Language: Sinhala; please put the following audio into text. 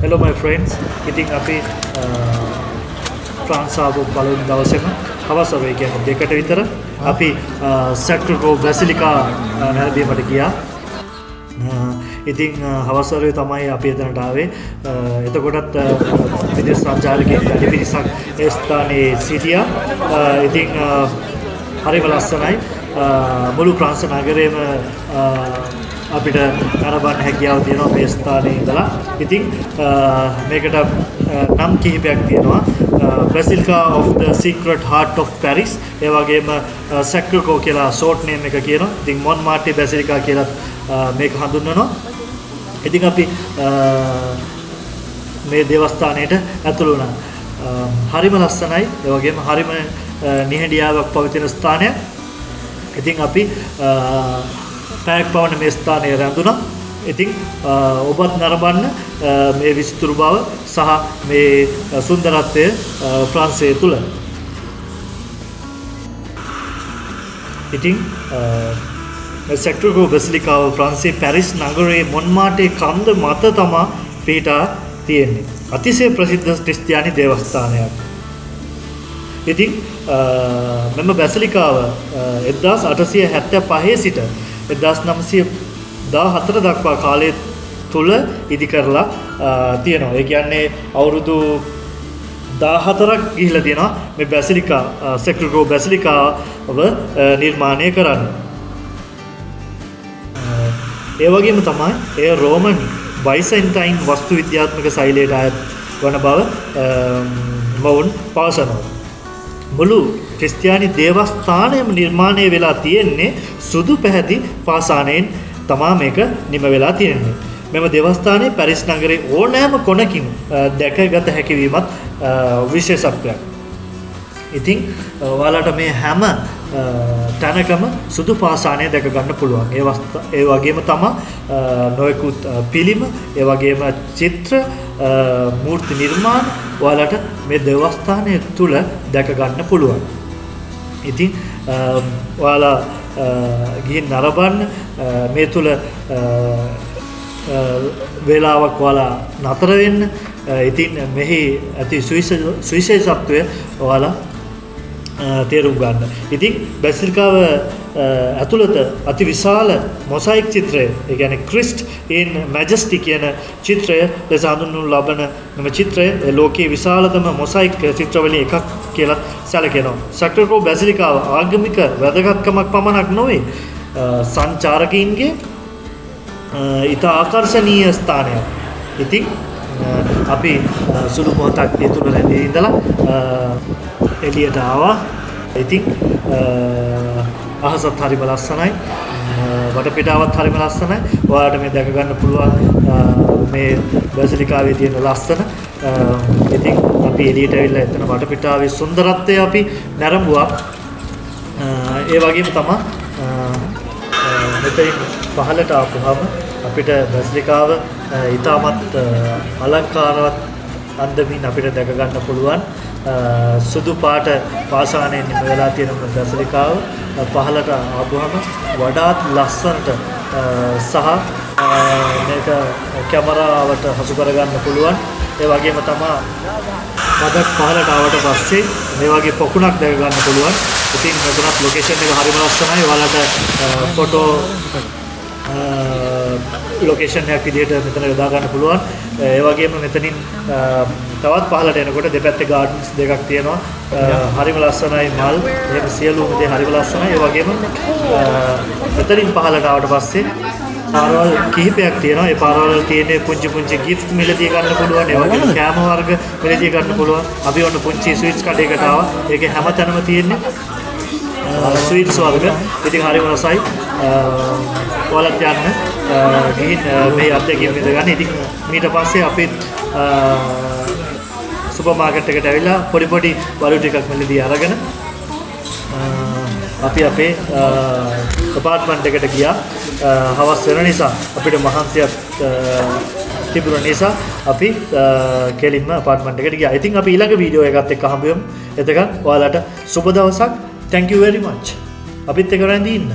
Hello my friends. ඉතින් අපි ෆ්‍රාන්ස් ආපු පළවෙනි දවසේම හවස වෙයි කියන්නේ දෙකට විතර අපි සැක්ටර්කෝ බැසිලිකා නැරඹීමට ගියා. ඉතින් හවස වරුවේ තමයි අපි එතනට ආවේ. එතකොටත් විදේශ සංචාරකයන් වැඩි පිරිසක් ඒ ස්ථානයේ සිටියා. ඉතින් හරිම ලස්සනයි. මුළු ප්‍රංශ නගරේම අපිට නරඹන්න හැකියාව තියෙනවා මේ ස්ථානයේ ඉඳලා. ඉතින් මේකට නම් කිහිපයක් තියෙනවා. Basilica of the Sacred Heart of Paris. ඒ වගේම Sacré-Cœur කියලා short name එක කියනවා. ඉතින් Montmartre Basilica කියලා මේක හඳුන්වනවා. ඉතින් අපි මේ දේවස්ථානයට ඇතුළු වුණා. හරිම ලස්සනයි. ඒ වගේම හරිම නිහඬියාවක් පවතින ස්ථානයක්. ඉතින් අපි පැයක් පවන මේ ස්ථානයේ රැඳුණා. ඉතින් ඔබත් නරඹන්න මේ විස්තර බව සහ මේ සුන්දරත්වය ෆ්‍රාන්සයේ තුල. ඉතින් සැක්ටර්කෝ බැසිලිකාව ෆ්‍රාන්සයේ පැරිස් නගරයේ මොන්මාර්ටේ කන්ද මත තමයි පිහිටා තියෙන්නේ. අතිශය ප්‍රසිද්ධ ක්‍රිස්තියානි දේවස්ථානයක්. ඉතින් මෙම බැසිලිකාව 1875 සිට 1914 දක්වා කාලය තුල ඉදි කරලා තියෙනවා. ඒ කියන්නේ අවුරුදු 14ක් ගිහිලා තියෙනවා මේ බැසිලිකා සැක්ටර්කෝ බැසිලිකාව නිර්මාණය කරන්න. ඒ වගේම තමයි ඒ රෝමන් බයිසෙන්ටයින් වස්තු විද්‍යාත්මක ශෛලියට අයත් වන බව මොවුන් පවසනවා. මුළු ක්‍රිස්තියානි දේවස්ථානයම නිර්මාණය වෙලා තියෙන්නේ සුදු පැහැති පාසානයෙන් තමා මේක නිම වෙලා තියෙන්නේ. මෙම දේවස්ථානයේ පැරිස් නගරයේ ඕනෑම කොනකින් දැකගත හැකි වීමත් විශේෂත්වයක්. ඉතින් ඔයාලට මේ හැම තැනකම සුදු පාසානය දැක ගන්න පුළුවන්. ඒ වගේම තමයි නොයෙකුත් පිළිම, ඒ වගේම චිත්‍ර, මූර්ති නිර්මාණ ඔයාලට මේ දේවස්ථානය තුල දැක ගන්න පුළුවන්. ඉතින් ඔයාලා ගිහින් නරඹන්න මේ තුල වේලාවක් ඔයාලා නතර වෙන්න. ඉතින් මෙහි ඇති සුවිශේෂත්වය ඔයාලා තේරුම් ගන්න. ඉතින් බැසිලිකාව ඇතුළත අති විශාල මොසයික් චිත්‍රය, ඒ කියන්නේ ක්‍රිස්ට් ඉන් මැජෙස්ටි කියන චිත්‍රය ලෙස හඳුන්වනු ලබන මෙම චිත්‍රය ලෝකයේ විශාලතම මොසයික් චිත්‍රවලින් එකක් කියලා සැලකෙනවා. සැක්ටර්කෝ බැසිලිකාව ආගමික වැදගත්කමක් පමණක් නොවේ, සංචාරකයින්ගේ ඉතා ආකර්ශනීය ස්ථානයක්. ඉතින් අපි සුළු මොහොතක් ඒ තුල රැඳී ඉඳලා එළියට ආවා. ඉතින් අහසත් හරිම ලස්සනයි, වටපිටාවත් හරිම ලස්සනයි. ඔයාලට මේ දැක ගන්න පුළුවන් මේ බැසිලිකාවේ තියෙන ලස්සන. ඉතින් අපි එළියට ඇවිල්ලා එතන වටපිටාවේ සුන්දරත්වය අපි නැරඹුවා. ඒ වගේම තමයි මෙතන පහළට ආපුවම අපිට බැසිලිකාව ඉතාමත් අලංකාරවත් අන්දමින් අපිට දැක ගන්න පුළුවන්. සුදු පාට පාසානයෙන් නිම වෙලා තියෙන බැසිලිකාව පහළට ආපුවම වඩාත් ලස්සනට සහ මේක කැමරාවට හසු කරගන්න පුළුවන්. ඒ වගේම තමයි මදක් පහළට ආවට පස්සේ මේ වගේ පොකුණක් දැක ගන්න පුළුවන්. ඉතින් මෙතනත් ලොකේෂන් එක හරිම ලස්සනයි. ඔයාලට ෆොටෝ ලොකේෂන් එකක් විදිහට මෙතන යොදා ගන්න පුළුවන්. ඒ වගේම මෙතනින් තවත් පහළට එනකොට දෙපැත්තේ ගාඩන්ස් දෙකක් තියෙනවා. හරිම ලස්සනයි මල්. එහෙම සියලුම දේ හරිම ලස්සනයි. ඒ වගේම මෙතනින් පහළට ආවට පස්සේ පාරවල් කිහිපයක් තියෙනවා. ඒ පාරවල් වල තියෙන පුංචි පුංචි ගිෆ්ට් මිලදී ගන්න පුළුවන්. ඒ වගේම කෑම වර්ග මිලදී ගන්න පුළුවන්. අපි ඔන්න පුංචි ස්වීට්ස් කඩේකට ආවා. ඒකේ හැමතැනම තියෙන්නේ ස්වීට්ස් වර්ග. ඉතින් හරිම රසයි. ඔයාලත් යන්න ගිහින් මේ අත්දැකීම් විඳ ගන්න. ඉතින් ඊට පස්සේ අපි සුපර් මාකට් එකට ඇවිල්ලා පොඩි පොඩි බලු ටිකක් මිලදී අරගෙන අපි අපේ අපාර්ට්මන්ට් එකට ගියා. හවස් වෙන නිසා අපිට මහන්සියක් තිබුණ නිසා අපි කෙලින්ම අපාර්ට්මන්ට් එකට ගියා. ඉතින් අපි ඊළඟ වීඩියෝ එකත් එක්ක හම්බ වෙමු. එතකන් ඔයාලට සුබ දවසක්. Thank you very much. අපිත් එක්ක රැඳී ඉන්න.